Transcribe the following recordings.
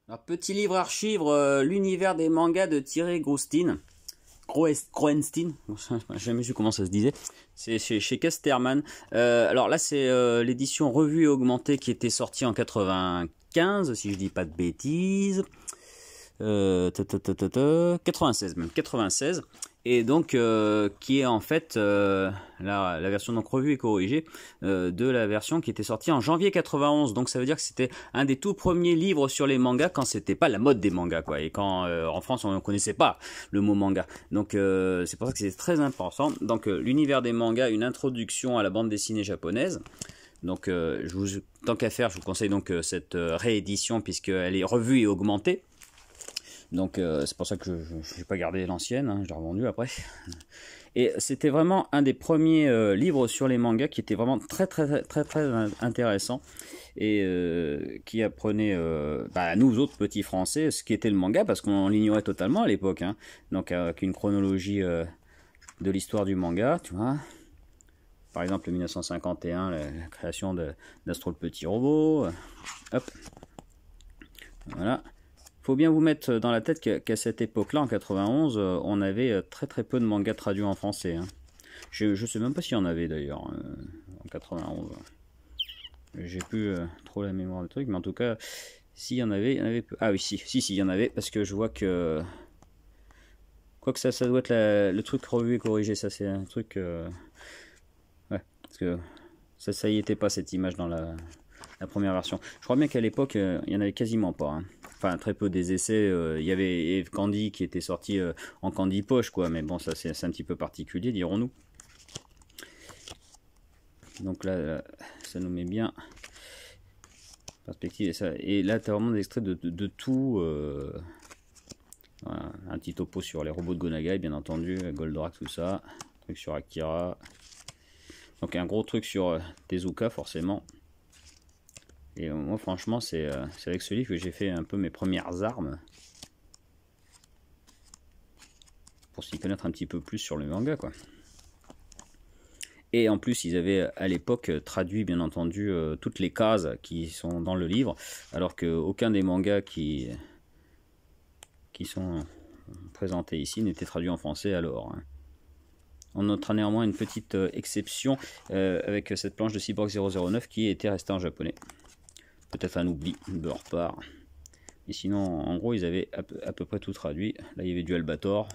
Alors, petit livre archive, l'univers des mangas de Thierry Groenstein, j'ai jamais su comment ça se disait, c'est chez Casterman. Alors là c'est l'édition revue et augmentée qui était sortie en 95, si je dis pas de bêtises. 96 même, 96, et donc qui est en fait la version donc revue et corrigée de la version qui était sortie en janvier 91. Donc ça veut dire que c'était un des tout premiers livres sur les mangas quand c'était pas la mode des mangas, quoi, et quand en France on ne connaissait pas le mot manga. Donc c'est pour ça que c'est très important. Donc l'univers des mangas, une introduction à la bande dessinée japonaise. Donc tant qu'à faire, je vous conseille donc cette réédition puisqu'elle est revue et augmentée. Donc c'est pour ça que je n'ai pas gardé l'ancienne, hein, je l'ai revendue après. Et c'était vraiment un des premiers livres sur les mangas qui était vraiment très intéressant et qui apprenait à nous autres petits français ce qu'était le manga, parce qu'on l'ignorait totalement à l'époque, hein. Donc avec une chronologie de l'histoire du manga, tu vois. Par exemple 1951, la création d'Astro le petit robot. Hop. Voilà. Faut bien vous mettre dans la tête qu'à cette époque-là, en 91, on avait très peu de mangas traduits en français, hein. Je sais même pas s'il y en avait d'ailleurs en 91. J'ai plus trop la mémoire de truc, mais en tout cas, s'il y en avait, il y en avait peu. Ah oui, si, il y en avait, parce que je vois que... Quoique ça doit être le truc revu et corrigé, ça c'est un truc... Ouais, parce que ça y était pas cette image dans la première version. Je crois bien qu'à l'époque, il y en avait quasiment pas, hein. Enfin, très peu des essais. Il y avait Eve Candy qui était sorti en Candy Poche, quoi. Mais bon, ça c'est un petit peu particulier, dirons-nous. Donc là, ça nous met bien perspective. Et là, tu as vraiment des extraits de tout. Voilà, un petit topo sur les robots de Gonagai, bien entendu, Goldorak, tout ça. Un truc sur Akira. Donc un gros truc sur Tezuka, forcément. Et moi franchement c'est avec ce livre que j'ai fait un peu mes premières armes pour s'y connaître un petit peu plus sur le manga, quoi. Et en plus ils avaient à l'époque traduit bien entendu toutes les cases qui sont dans le livre, alors qu'aucun des mangas qui sont présentés ici n'était traduit en français alors, hein. On notera néanmoins une petite exception avec cette planche de Cyborg 009 qui était restée en japonais. Peut-être un oubli de leur part. Mais sinon, en gros, ils avaient à peu près tout traduit. Là, il y avait du Albator,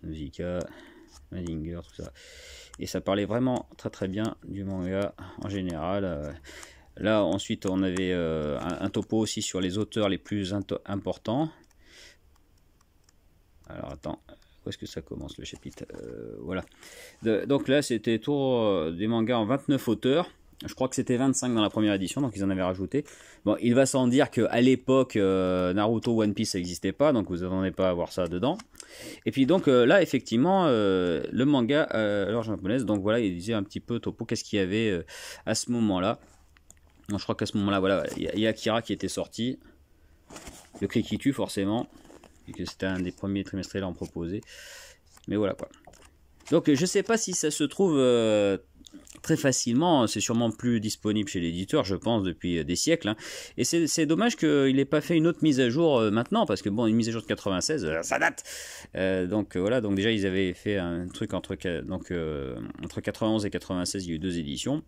Nausicaa, Mazinger, tout ça. Et ça parlait vraiment très bien du manga en général. Là, ensuite, on avait un topo aussi sur les auteurs les plus importants. Alors, attends, où est-ce que ça commence le chapitre? Voilà. Donc là, c'était tour des mangas en 29 auteurs. Je crois que c'était 25 dans la première édition, donc ils en avaient rajouté. Bon, il va sans dire qu'à l'époque, Naruto, One Piece, ça n'existait pas, donc vous n'attendez pas à voir ça dedans. Et puis donc là, effectivement, le manga, alors japonaise, donc voilà, il disait un petit peu topo, qu'est-ce qu'il y avait à ce moment-là. Donc, je crois qu'à ce moment-là, voilà, il y a Akira qui était sorti, le cri qui tue forcément, et que c'était un des premiers trimestriels à en proposer. Mais voilà quoi. Donc je sais pas si ça se trouve très facilement, c'est sûrement plus disponible chez l'éditeur, je pense, depuis des siècles, hein. Et c'est dommage qu'il n'ait pas fait une autre mise à jour maintenant, parce que bon, une mise à jour de 96, ça date. Donc voilà, donc déjà ils avaient fait un truc entre 91 et 96, il y a eu 2 éditions.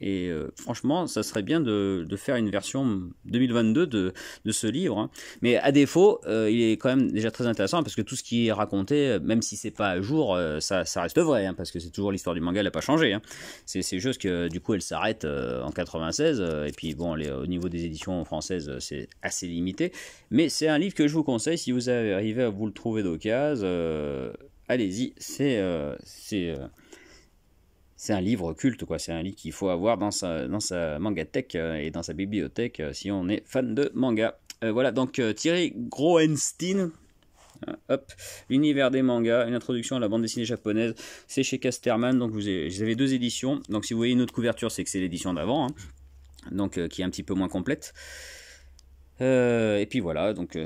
Et franchement, ça serait bien de faire une version 2022 de ce livre, hein. Mais à défaut, il est quand même déjà très intéressant, parce que tout ce qui est raconté, même si c'est pas à jour, ça reste vrai, hein, parce que c'est toujours l'histoire du manga, elle n'a pas changé, hein. C'est juste que du coup elle s'arrête en 96, et puis bon, au niveau des éditions françaises, c'est assez limité. Mais c'est un livre que je vous conseille, si vous arrivez à vous le trouver d'occasion, allez-y, c'est un livre culte, quoi. C'est un livre qu'il faut avoir dans sa mangatech et dans sa bibliothèque si on est fan de manga. Voilà, donc Thierry Groenstein, hop, l'univers des mangas, une introduction à la bande dessinée japonaise, c'est chez Casterman. Donc vous avez 2 éditions. Donc si vous voyez une autre couverture, c'est que c'est l'édition d'avant, hein. Donc qui est un petit peu moins complète. Et puis voilà, donc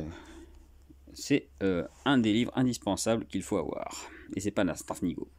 c'est un des livres indispensables qu'il faut avoir. Et c'est pas Nastrafnigo.